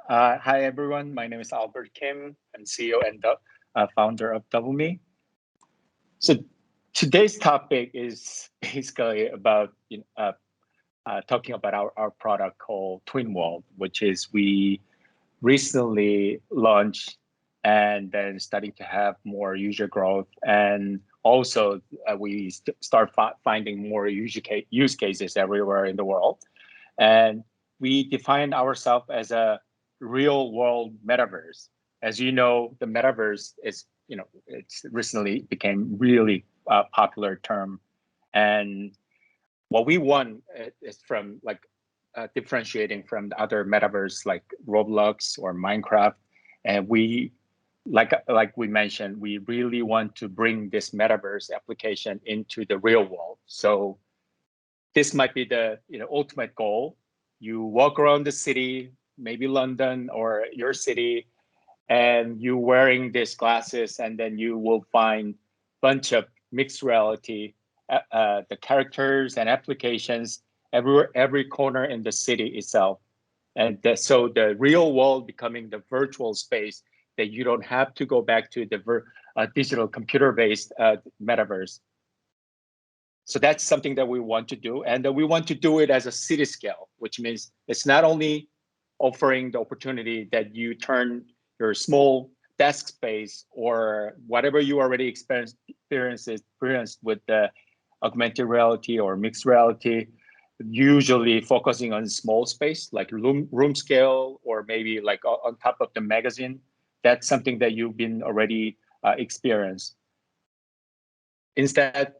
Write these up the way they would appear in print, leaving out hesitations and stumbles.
Hi, everyone. My name is Albert Kim. I'm CEO and founder of DoubleMe. So today's topic is basically about talking about our product called TwinWorld, which is we recently launched and then starting to have more user growth. And also we start finding more use cases everywhere in the world. And we define ourselves as a real world metaverse. As you know, the metaverse is, it's recently became really popular term. And what we want is from differentiating from the other metaverse like Roblox or Minecraft. And we, like we mentioned, we really want to bring this metaverse application into the real world. So this might be the ultimate goal. You walk around the city, maybe London or your city, and you wearing these glasses, and then you will find bunch of mixed reality, the characters and applications everywhere, every corner in the city itself. And so the real world becoming the virtual space that you don't have to go back to the digital computer-based metaverse. So that's something that we want to do. And we want to do it as a city scale, which means it's not only offering the opportunity that you turn your small desk space or whatever you already experienced with the augmented reality or mixed reality, usually focusing on small space, like room scale, or maybe like on top of the magazine. That's something that you've been already experienced. Instead,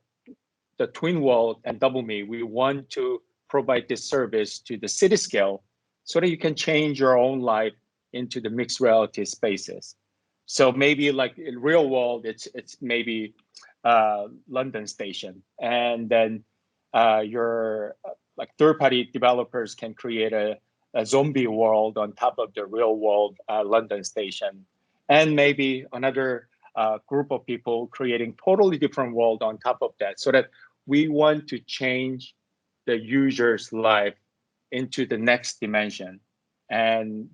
the TwinWorld and DoubleMe, we want to provide this service to the city scale so that you can change your own life into the mixed reality spaces. So maybe like in real world, it's maybe London station, and then your like third-party developers can create a zombie world on top of the real world London station, and maybe another group of people creating totally different world on top of that, so that we want to change the user's life into the next dimension. And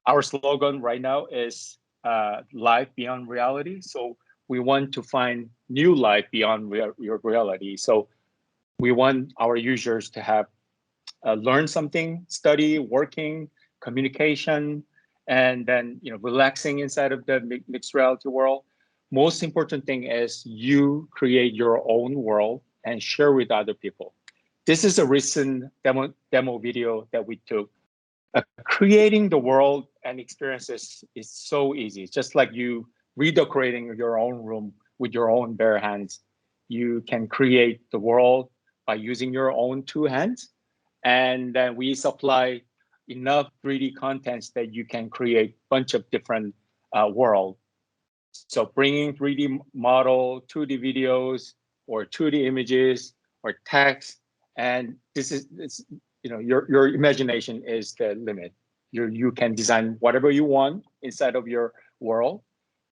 our slogan right now is life beyond reality. So we want to find new life beyond your reality. So we want our users to have learn something, study, working, communication, and then relaxing inside of the mixed reality world. Most important thing is you create your own world and share with other people. This is a recent demo video that we took. Creating the world and experiences is so easy. It's just like you redecorating your own room with your own bare hands. You can create the world by using your own two hands. And then we supply enough 3D contents that you can create a bunch of different world. So bringing 3D model, 2D videos, or 2D images, or text, and your imagination is the limit. You can design whatever you want inside of your world.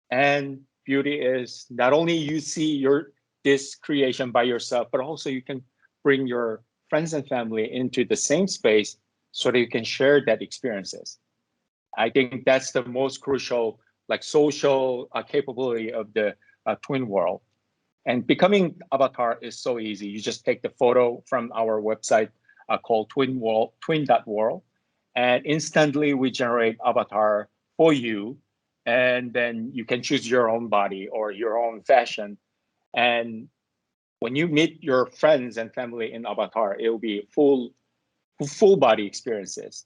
And beauty is not only you see this creation by yourself, but also you can bring your friends and family into the same space so that you can share that experiences. I think that's the most crucial, like social capability of the TwinWorld. And becoming avatar is so easy. You just take the photo from our website called twin.world, and instantly we generate avatar for you. And then you can choose your own body or your own fashion. And when you meet your friends and family in avatar, it will be full body experiences.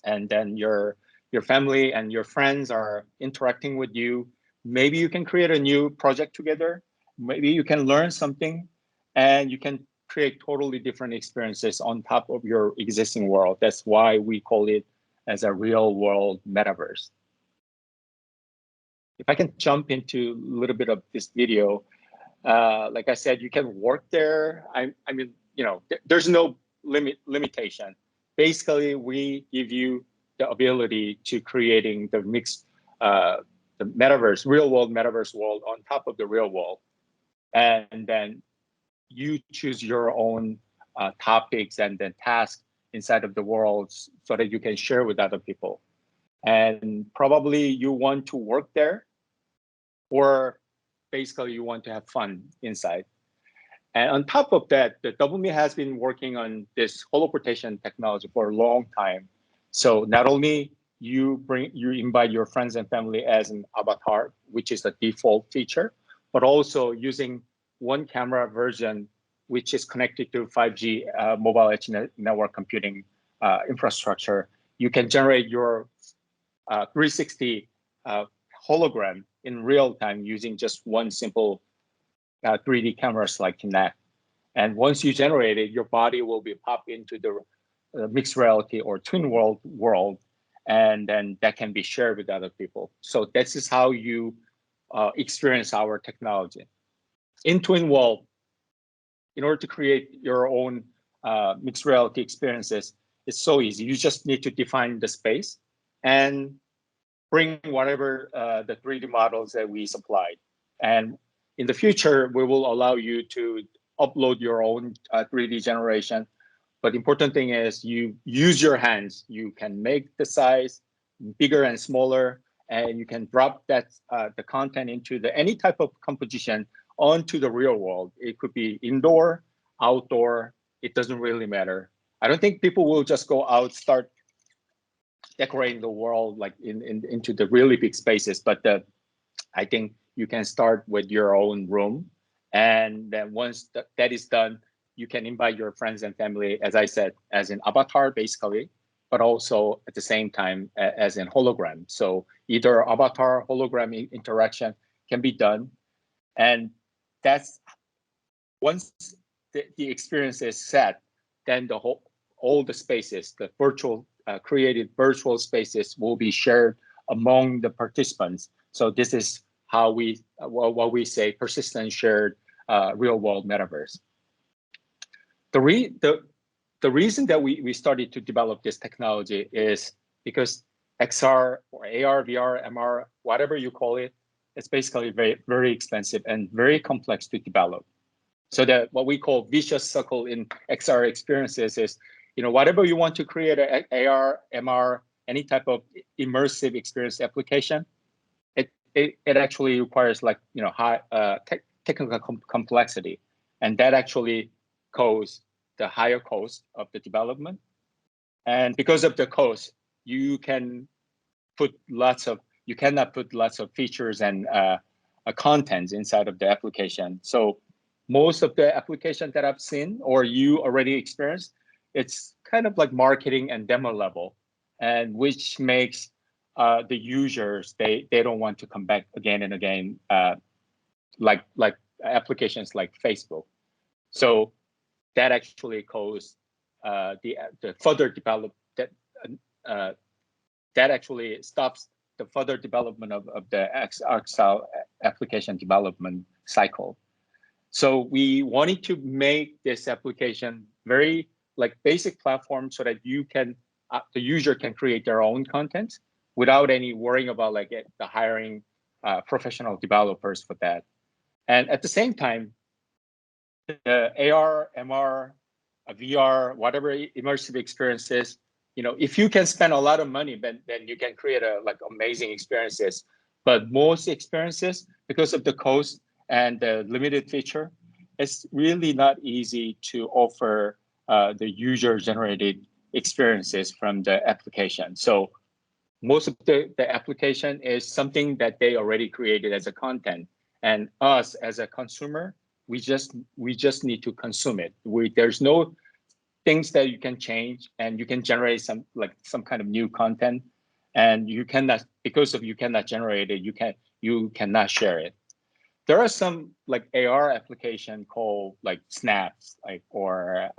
And then your family and your friends are interacting with you. Maybe you can create a new project together. Maybe you can learn something, and you can create totally different experiences on top of your existing world. That's why we call it as a real world metaverse. If I can jump into a little bit of this video, like I said, you can work there. I mean, there's no limitation. Basically, we give you the ability to creating the mixed, the metaverse, real world metaverse world on top of the real world. And then you choose your own topics and then tasks inside of the world so that you can share with other people. And probably you want to work there, or basically you want to have fun inside. And on top of that, the DoubleMe has been working on this holoportation technology for a long time. So not only you invite your friends and family as an avatar, which is the default feature, but also using one camera version, which is connected to 5G mobile edge network computing infrastructure. You can generate your 360 hologram in real time using just one simple 3D cameras like Kinect. And once you generate it, your body will be popped into the mixed reality or TwinWorld world, and then that can be shared with other people. So this is how you experience our technology. In TwinWorld, in order to create your own mixed reality experiences, it's so easy. You just need to define the space and bring whatever the 3D models that we supplied. And in the future, we will allow you to upload your own 3D generation. But the important thing is you use your hands. You can make the size bigger and smaller, and you can drop that the content into any type of composition onto the real world. It could be indoor, outdoor, it doesn't really matter. I don't think people will just go out, start decorating the world like into the really big spaces, but I think you can start with your own room. And then once that is done, you can invite your friends and family, as I said, as an avatar basically, but also at the same time as an hologram. So either avatar hologram interaction can be done. And that's once the experience is set, then all the spaces, the virtual created virtual spaces will be shared among the participants. So this is how what we say persistent shared real world metaverse. The reason that we started to develop this technology is because XR or AR, VR, MR, whatever you call it, it's basically very, very expensive and very complex to develop. So that what we call vicious circle in XR experiences is, whatever you want to create an AR, MR, any type of immersive experience application, it actually requires high technical complexity, and that actually causes the higher cost of the development. And because of the cost, you cannot put lots of features and contents inside of the application. So most of the applications that I've seen or you already experienced, it's kind of like marketing and demo level, and which makes the users, they don't want to come back again and again, like applications like Facebook. So that actually causes the further develop that actually stops the further development of the XR application development cycle. So we wanted to make this application very basic platform so that the user can create their own content without any worrying about the hiring professional developers for that. And at the same time, the AR, MR, VR, whatever immersive experiences, if you can spend a lot of money, then you can create amazing experiences. But most experiences, because of the cost and the limited feature, it's really not easy to offer the user-generated experiences from the application. So most of the application is something that they already created as a content, and us as a consumer, we just need to consume it. There's no things that you can change, and you can generate some kind of new content, and you cannot, because of you cannot generate it, you cannot share it. There are some AR application called Snaps, or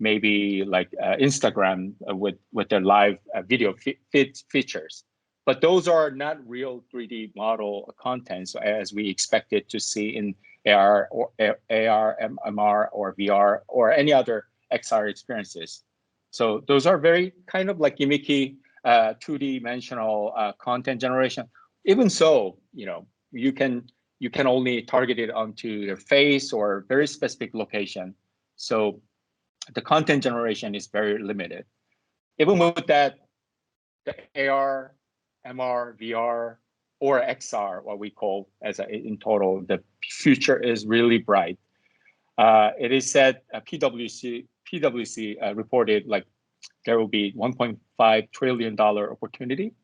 maybe Instagram with their live video features. But those are not real 3D model contents as we expected to see in AR, MR, or VR, or any other XR experiences. So those are very kind of gimmicky, two-dimensional content generation. Even so, you can only target it onto their face or very specific location. So the content generation is very limited. Even with that, the AR, MR, VR, or XR, what we call as in total, the future is really bright. It is said PwC reported like there will be $1.5 trillion opportunity.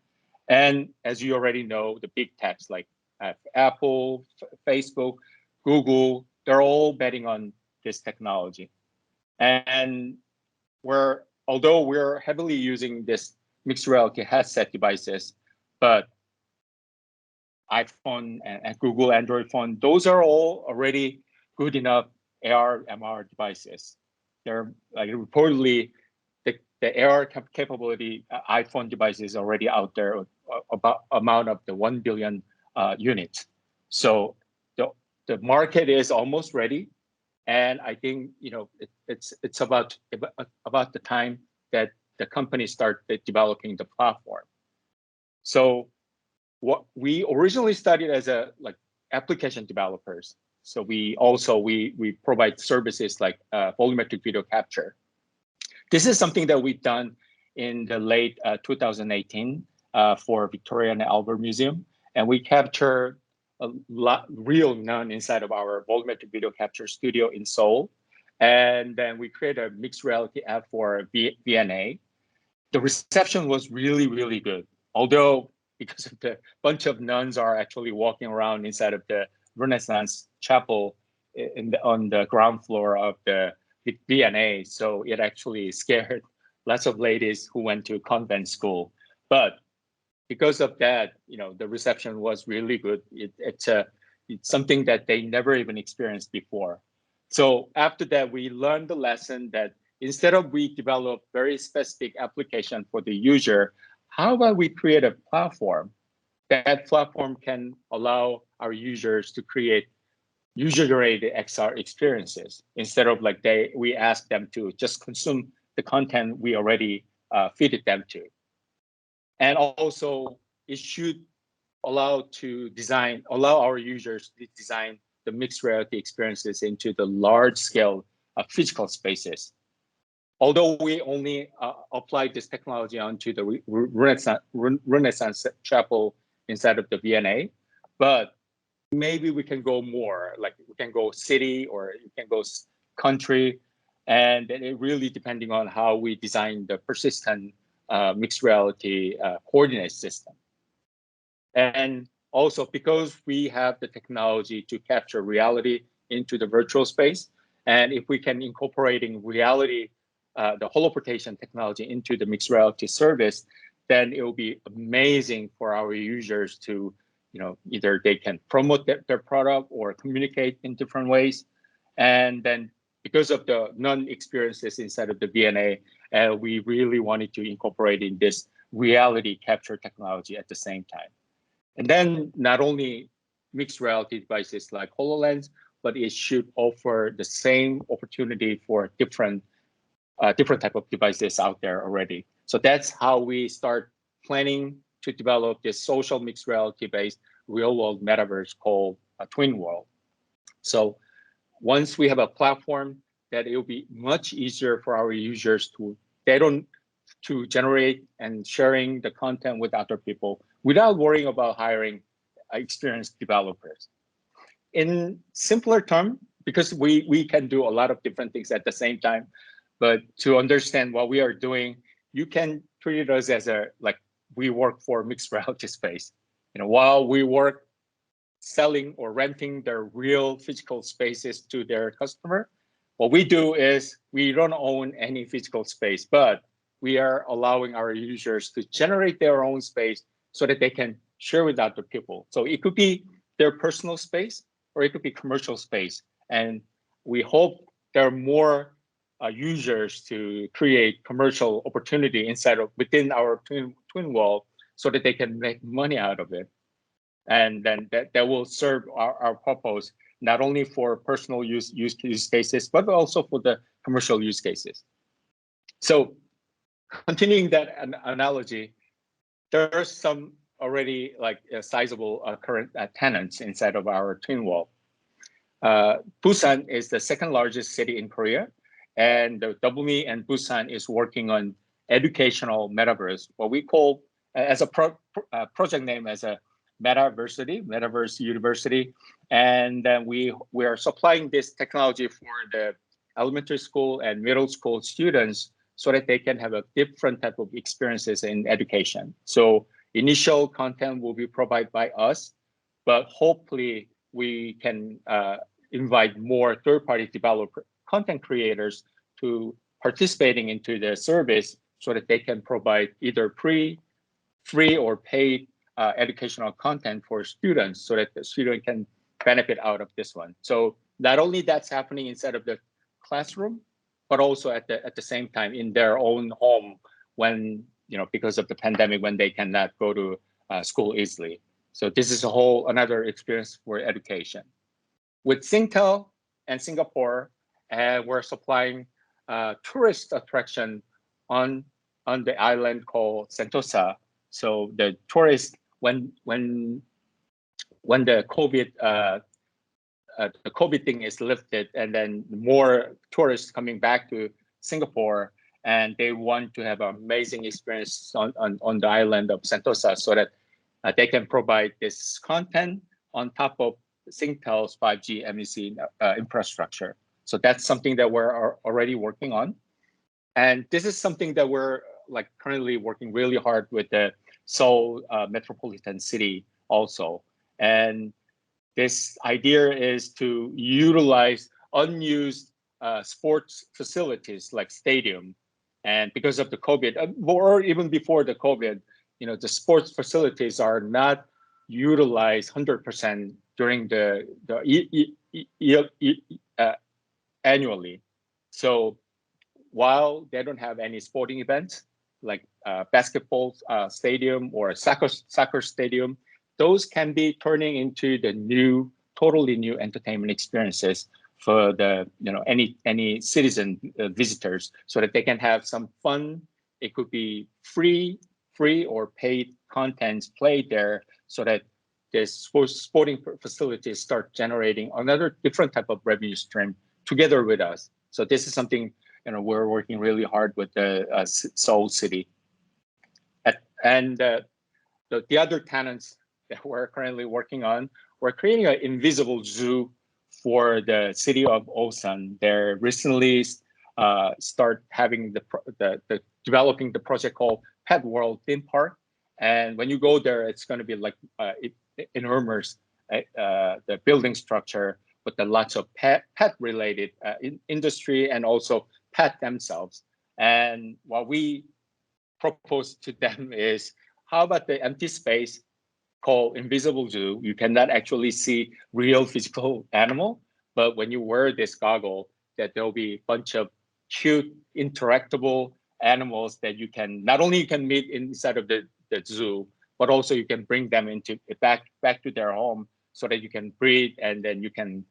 And as you already know, the big techs like Apple, Facebook, Google, they're all betting on this technology. And although we're heavily using this mixed reality headset devices, but iPhone and Google Android phone, those are all already good enough AR, MR devices. They're like reportedly the AR capability iPhone devices already out there about amount of the 1 billion units. So the market is almost ready, and I think it's about the time that the companies start developing the platform. So what we originally studied as application developers. So we provide services like volumetric video capture. This is something that we've done in the late 2018 for Victoria and Albert Museum, and we capture a lot real none inside of our volumetric video capture studio in Seoul, and then we create a mixed reality app for VNA. The reception was really, really good, although because of the bunch of nuns are actually walking around inside of the Renaissance Chapel on the ground floor of the VNA, so it actually scared lots of ladies who went to convent school. But because of that, the reception was really good. It's something that they never even experienced before. So after that, we learned the lesson that instead of we develop very specific application for the user, how about we create a platform? That platform can allow our users to create user-generated XR experiences instead of we ask them to just consume the content we already feed them to. And also, it should allow our users to design the mixed reality experiences into the large-scale physical spaces. Although we only applied this technology onto the Renaissance Chapel inside of the VNA, but maybe we can go more, like we can go city or you can go country, and it really depending on how we design the persistent mixed reality coordinate system. And also because we have the technology to capture reality into the virtual space, and if we can incorporating reality, the holoportation technology into the mixed reality service, then it will be amazing for our users to, either they can promote their product or communicate in different ways. And then because of the non-experiences inside of the VNA, we really wanted to incorporate in this reality capture technology at the same time. And then not only mixed reality devices like HoloLens, but it should offer the same opportunity for different type of devices out there already. So that's how we start planning to develop this social mixed reality-based real-world metaverse called TwinWorld. So once we have a platform, that it will be much easier for our users to generate and sharing the content with other people without worrying about hiring experienced developers. In simpler terms, because we can do a lot of different things at the same time, but to understand what we are doing, you can treat us as we work for mixed reality space. While we work selling or renting their real physical spaces to their customer, what we do is we don't own any physical space, but we are allowing our users to generate their own space so that they can share with other people. So it could be their personal space or it could be commercial space. And we hope there are more users to create commercial opportunity within our TwinWorld so that they can make money out of it. And then that will serve our purpose, not only for personal use cases, but also for the commercial use cases. So continuing that analogy, there are some already sizable current tenants inside of our TwinWorld. Busan is the second largest city in Korea, and the DoubleMe and Busan is working on educational metaverse, what we call as a project name as a Metaverse University. And then we are supplying this technology for the elementary school and middle school students so that they can have a different type of experiences in education. So initial content will be provided by us, but hopefully we can invite more third-party developer content creators to participating into the service so that they can provide either free or paid educational content for students so that the student can benefit out of this one. So not only that's happening inside of the classroom, but also at the same time in their own home when, because of the pandemic, when they cannot go to school easily. So this is another experience for education. With Singtel and Singapore, we're supplying tourist attraction on the island called Sentosa. So the tourists, when the COVID thing is lifted, and then more tourists coming back to Singapore, and they want to have an amazing experience on the island of Sentosa, so that they can provide this content on top of Singtel's 5G MEC infrastructure. So that's something that we're already working on. And this is something that we're currently working really hard with the Seoul metropolitan city also. And this idea is to utilize unused sports facilities like stadium. And because of the COVID, or even before the COVID, the sports facilities are not utilized 100% during the annually. So while they don't have any sporting events like basketball stadium or soccer stadium, those can be turning into the totally new entertainment experiences for the any citizen visitors, so that they can have some fun. It could be free or paid contents played there, so that the sporting facilities start generating another different type of revenue stream together with us. So this is something we're working really hard with the Seoul city. And the other tenants that we're currently working on, we're creating an invisible zoo for the city of Osan. They're recently start having the developing the project called Pet World theme park. And when you go there, it's going to be like enormous the building structure with lots of pet related industry and also pet themselves. And what we propose to them is, how about the empty space called Invisible Zoo? You cannot actually see real physical animal, but when you wear this goggle, that there'll be a bunch of cute interactable animals that you can not only meet inside of the zoo, but also you can bring them into back to their home so that you can breed, and then you can,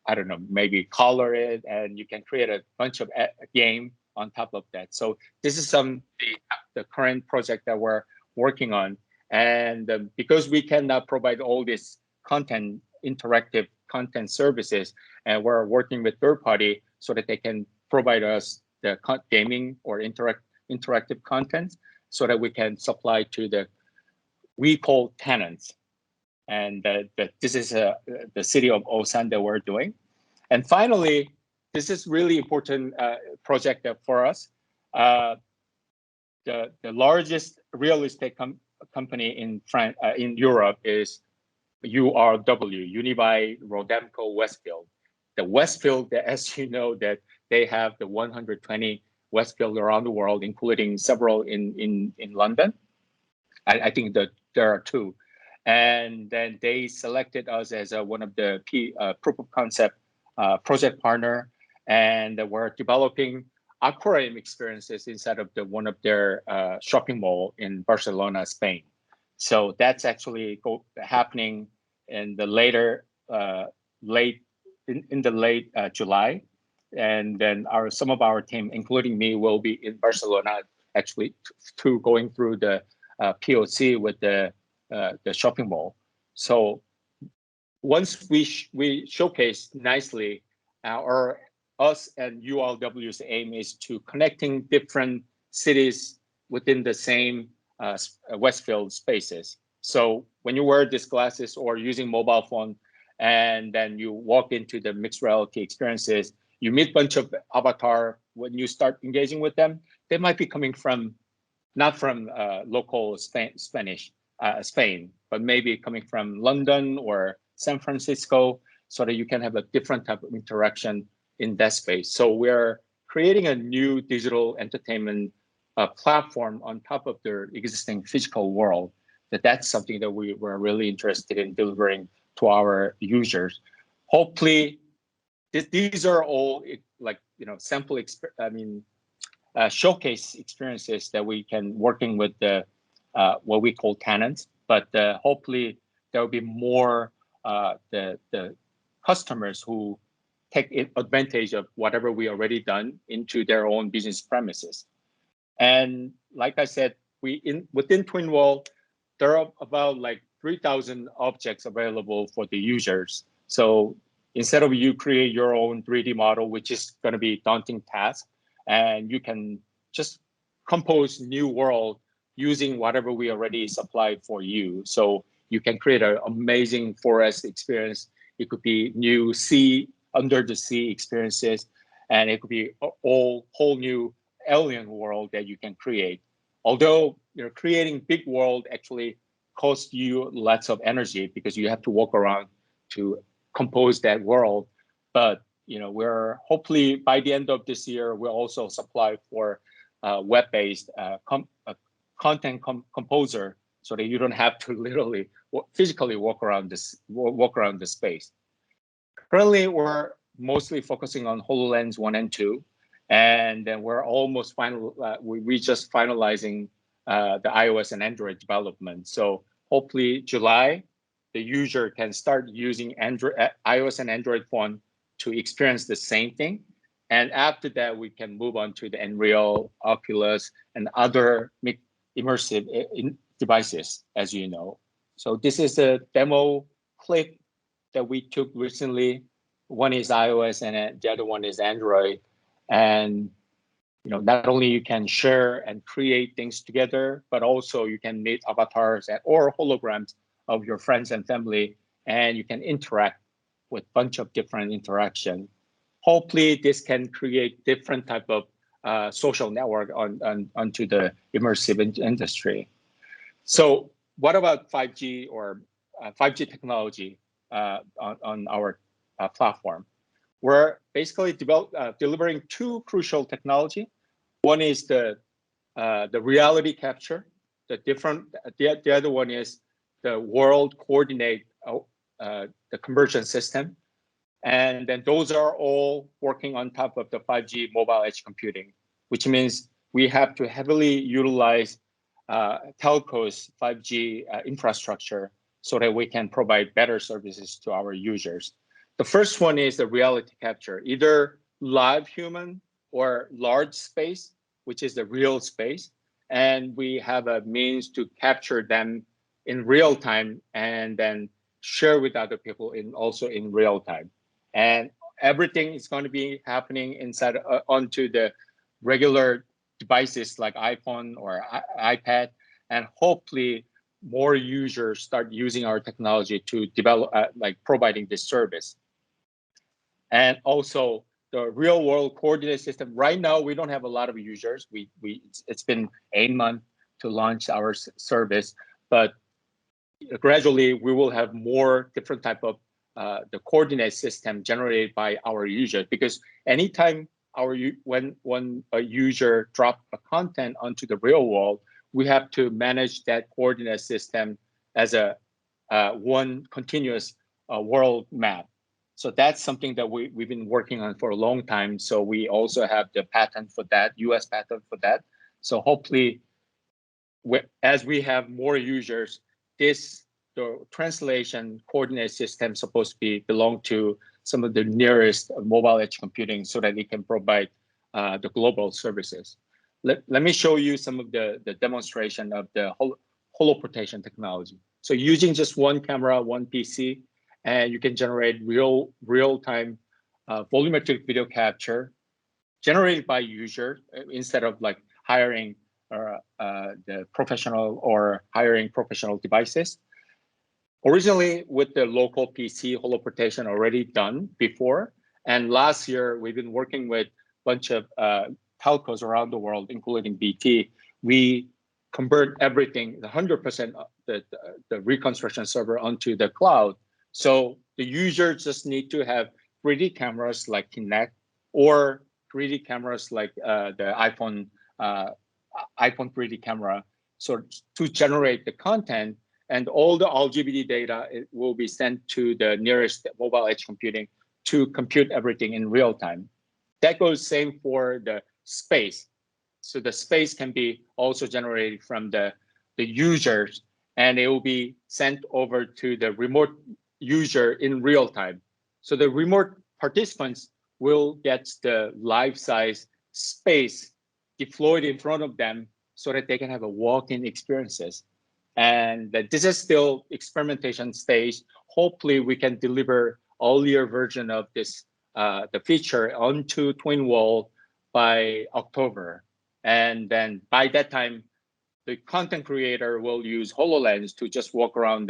I don't know, maybe color it, and you can create a bunch of game on top of that. So this is the current project that we're working on. And because we cannot provide all this content, interactive content services, and we're working with third party so that they can provide us the gaming or interactive content, so that we can supply to we call tenants. And this is the city of Osan that we're doing. And finally, this is really important project for us. The largest real estate company in Europe is URW, Unibail Rodamco Westfield. The Westfield, as you know, that they have the 120 Westfield around the world, including several in London. I think that there are 2. And then they selected us as one of the proof of concept project partner, and we're developing aquarium experiences inside of one of their shopping mall in Barcelona, Spain. So that's actually happening in the late July, and then some of our team, including me, will be in Barcelona actually going through the POC with the shopping mall. So once we showcase nicely our us and URW's aim is to connecting different cities within the same Westfield spaces. So when you wear these glasses or using mobile phone, and then you walk into the mixed reality experiences, you meet a bunch of avatar. When you start engaging with them, they might be coming from, not from local Spain, but maybe coming from London or San Francisco, so that you can have a different type of interaction in that space. So we're creating a new digital entertainment platform on top of their existing physical world. That's something that we're really interested in delivering to our users. Hopefully, these are all like, sample showcase experiences that we can working with the what we call tenants, but hopefully there will be more the customers who take advantage of whatever we already done into their own business premises. And like I said, within TwinWorld, there are about like 3,000 objects available for the users. So instead of you create your own 3D model, which is going to be a daunting task, and you can just compose new world using whatever we already supplied for you. So you can create an amazing forest experience. It could be new sea, under the sea experiences, and it could be a whole new alien world that you can create. Although creating big world actually costs you lots of energy because you have to walk around to compose that world. But we're hopefully by the end of this year, we'll also supply for web-based content composer, so that you don't have to literally physically walk around the space. Currently, we're mostly focusing on HoloLens 1 and 2, and then we're almost final. We just finalizing the iOS and Android development. So hopefully July, the user can start using iOS and Android phone to experience the same thing. And after that, we can move on to the Unreal, Oculus, and other immersive devices, as you know. So this is a demo clip that we took recently. One is iOS and the other one is Android. And not only you can share and create things together, but also you can meet avatars or holograms of your friends and family, and you can interact with a bunch of different interaction. Hopefully, this can create different type of social network onto the immersive industry. So what about 5G or 5G technology on our platform? We're basically delivering two crucial technology. One is the reality capture. The other one is the world coordinate the conversion system. And then those are all working on top of the 5G mobile edge computing, which means we have to heavily utilize telcos 5G infrastructure so that we can provide better services to our users. The first one is the reality capture, either live human or large space, which is the real space. And we have a means to capture them in real time and then share with other people also in real time. And everything is going to be happening inside onto the regular devices like iPhone or iPad. And hopefully more users start using our technology to develop, providing this service. And also the real world coordinate system. Right now, we don't have a lot of users. It's been 8 months to launch our service, but gradually we will have more different type of the coordinate system generated by our users, because anytime when a user drop a content onto the real world, we have to manage that coordinate system as a one continuous world map. So that's something that we've been working on for a long time. So we also have the patent for that, US patent for that. So hopefully, as we have more users, the translation coordinate system supposed to belong to some of the nearest mobile edge computing so that it can provide the global services. Let me show you some of the demonstration of the holoportation technology. So using just one camera, one PC, and you can generate real-time volumetric video capture generated by user instead of like hiring the professional or hiring professional devices. Originally with the local PC holoportation already done before, and last year we've been working with a bunch of telcos around the world, including BT. We convert everything, 100% of the reconstruction server onto the cloud. So the user just need to have 3D cameras like Kinect or 3D cameras like the iPhone 3D camera, so to generate the content, and all the LGBT data will be sent to the nearest mobile edge computing to compute everything in real time. That goes same for the space. So the space can be also generated from the users, and it will be sent over to the remote user in real time. So the remote participants will get the life-size space deployed in front of them so that they can have a walk-in experiences. And this is still experimentation stage. Hopefully we can deliver earlier version of this, the feature onto TwinWorld by October. And then by that time, the content creator will use HoloLens to just walk around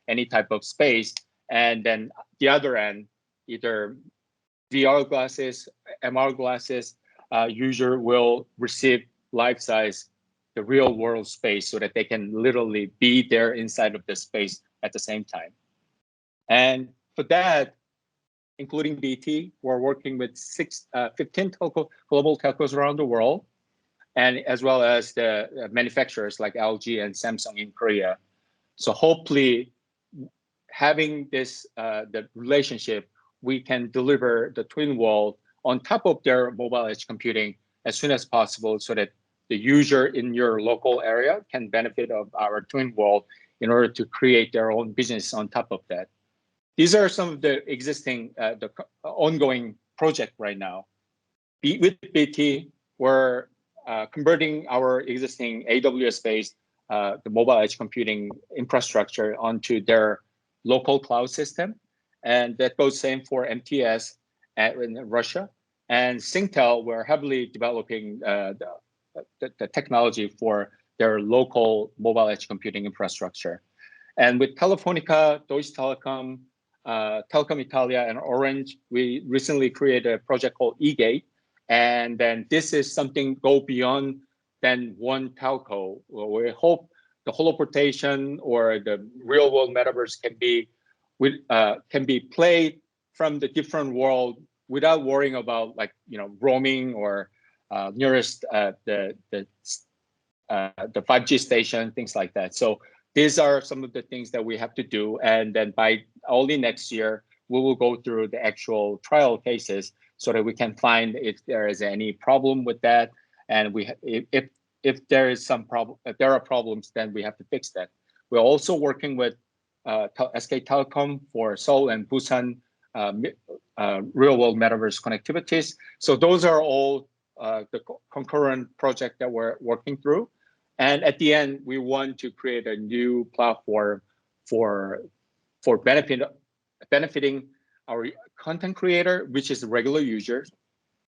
any type of space. And then the other end, either VR glasses, MR glasses, user will receive life-size, the real world space so that they can literally be there inside of the space at the same time. And for that, including BT, we're working with 15 global telcos around the world, and as well as the manufacturers like LG and Samsung in Korea. So hopefully having this, the relationship, we can deliver the TwinWorld on top of their mobile edge computing as soon as possible so that the user in your local area can benefit of our TwinWorld in order to create their own business on top of that. These are some of the existing, the ongoing project right now. With BT, we're converting our existing AWS-based the mobile edge computing infrastructure onto their local cloud system. And that goes same for MTS in Russia. And Singtel, we're heavily developing the technology for their local mobile edge computing infrastructure. And with Telefonica, Deutsche Telekom, Telecom Italia, and Orange, we recently created a project called eGate. And then this is something go beyond than one telco. We hope the holoportation or the real world metaverse can be played from the different world without worrying about like roaming or nearest the 5G station, things like that. So these are some of the things that we have to do, and then by early next year we will go through the actual trial cases so that we can find if there is any problem with that, and if there is some problem, if there are problems, then we have to fix that. We're also working with SK Telecom for Seoul and Busan real-world metaverse connectivities. So those are all the concurrent project that we're working through. And at the end, we want to create a new platform for benefiting our content creator, which is regular users.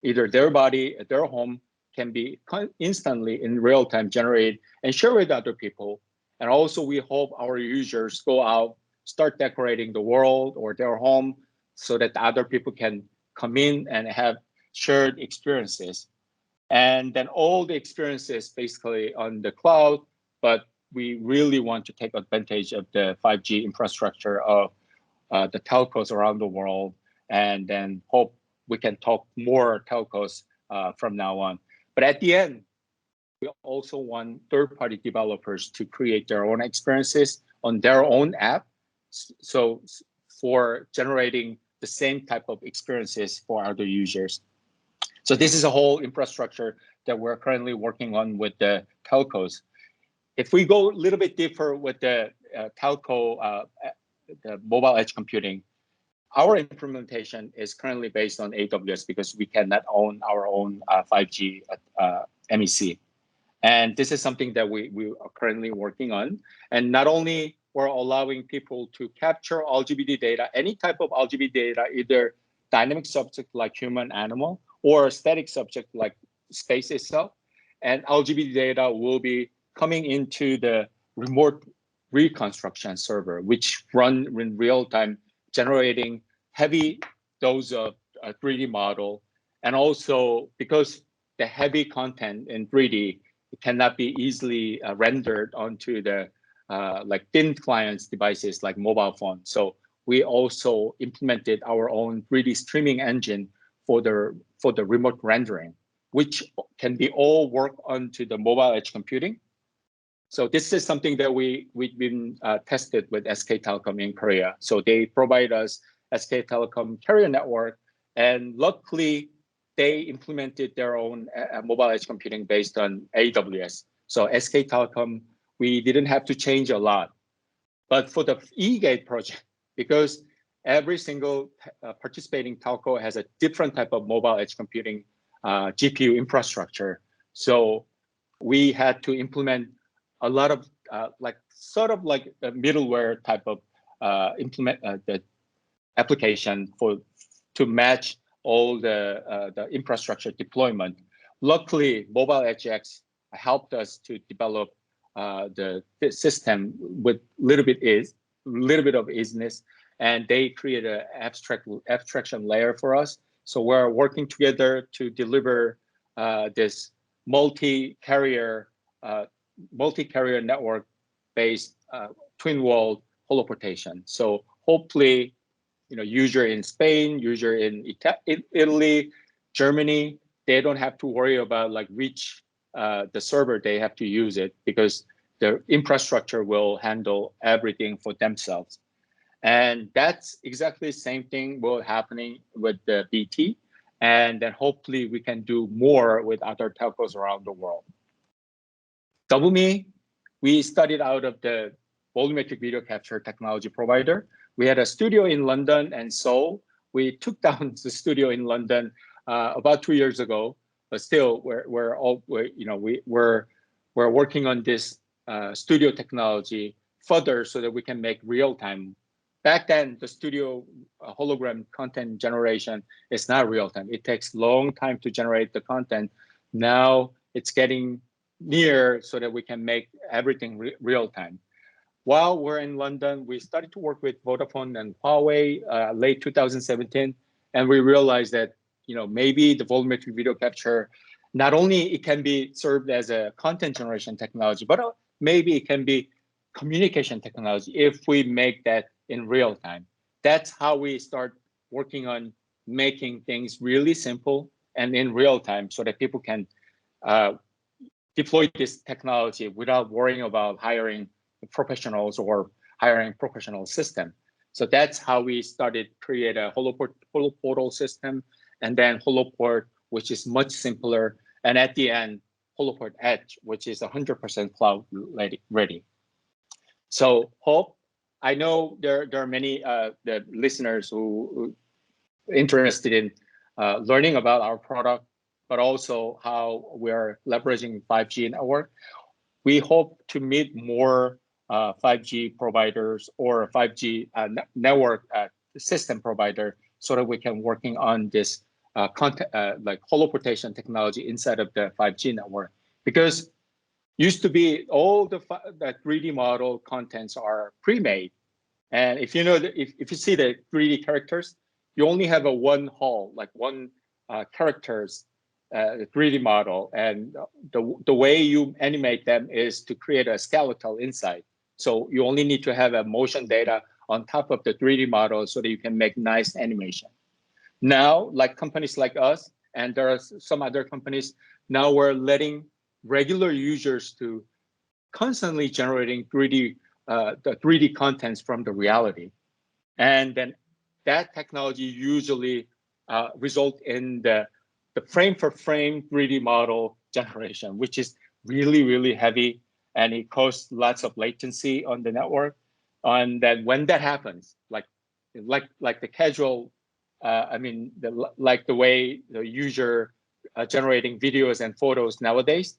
Either their body at their home can be instantly in real time generated and share with other people. And also we hope our users go out, start decorating the world or their home so that other people can come in and have shared experiences. And then all the experiences basically on the cloud, but we really want to take advantage of the 5G infrastructure of the telcos around the world, and then hope we can talk more telcos from now on. But at the end, we also want third-party developers to create their own experiences on their own app. So for generating the same type of experiences for other users. So this is a whole infrastructure that we're currently working on with the telcos. If we go a little bit deeper with the telco, the mobile edge computing, our implementation is currently based on AWS because we cannot own our own 5G MEC. And this is something that we are currently working on. And not only we're allowing people to capture LGBT data, any type of LGBT data, either dynamic subject like human, animal, or a static subject like space itself. And LGBT data will be coming into the remote reconstruction server, which run in real time, generating heavy dose of a 3D model. And also because the heavy content in 3D cannot be easily rendered onto the like thin clients devices like mobile phones. So we also implemented our own 3D streaming engine for the remote rendering, which can be all work onto the mobile edge computing. So this is something that we've been tested with SK Telecom in Korea. So they provide us SK Telecom carrier network, and luckily they implemented their own mobile edge computing based on AWS. So SK Telecom, we didn't have to change a lot. But for the eGate project, because every single participating telco has a different type of mobile edge computing GPU infrastructure. So we had to implement a lot of like sort of like a middleware type of the application to match all the infrastructure deployment. Luckily, Mobile EdgeX helped us to develop the system with little bit of easiness, and they create an abstraction layer for us. So we're working together to deliver this multi-carrier network-based TwinWorld holoportation. So hopefully, user in Spain, user in Italy, Germany, they don't have to worry about like which the server they have to use it, because the infrastructure will handle everything for themselves. And that's exactly the same thing will happening with the BT. And then hopefully we can do more with other telcos around the world. DoubleMe, we studied out of the volumetric video capture technology provider. We had a studio in London and Seoul. We took down the studio in London about 2 years ago, but still we're working on this studio technology further so that we can make real time. Back then, the studio hologram content generation is not real time. It takes long time to generate the content. Now it's getting near so that we can make everything real time. While we're in London, we started to work with Vodafone and Huawei late 2017, and we realized that maybe the volumetric video capture, not only it can be served as a content generation technology, but maybe it can be communication technology if we make that in real time. That's how we start working on making things really simple and in real time, so that people can deploy this technology without worrying about hiring professionals or hiring professional system. So that's how we started create a holoportal system, and then holoport, which is much simpler, and at the end, holoport edge, which is 100% cloud ready. So hope, I know there are many the listeners who are interested in learning about our product, but also how we are leveraging 5G network. We hope to meet more 5G providers or 5G network system provider, so that we can working on this content like holoportation technology inside of the 5G network. Because used to be all the 3D model contents are pre-made, and if you know if you see the 3D characters, you only have a one hole, like one characters 3D model, and the way you animate them is to create a skeletal inside. So you only need to have a motion data on top of the 3D model so that you can make nice animation. Now, like companies like us, and there are some other companies, now we're letting regular users to constantly generating the 3D contents from the reality. And then that technology usually result in the frame for frame 3D model generation, which is really, really heavy, and it causes lots of latency on the network. And then when that happens, like the casual, like the way the user generating videos and photos nowadays,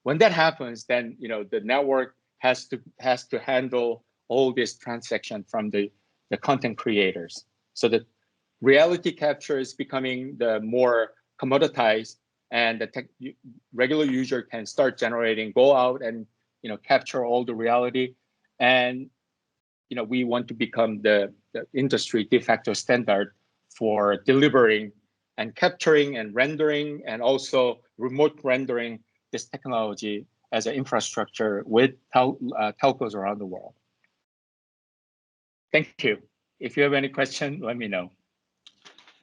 when that happens, then the network has to handle all this transaction from the content creators. So that reality capture is becoming the more commoditized, and the regular user can start generating, go out and capture all the reality. And we want to become the industry de facto standard for delivering and capturing and rendering, and also remote rendering this technology as an infrastructure with telcos around the world. Thank you. If you have any question, let me know.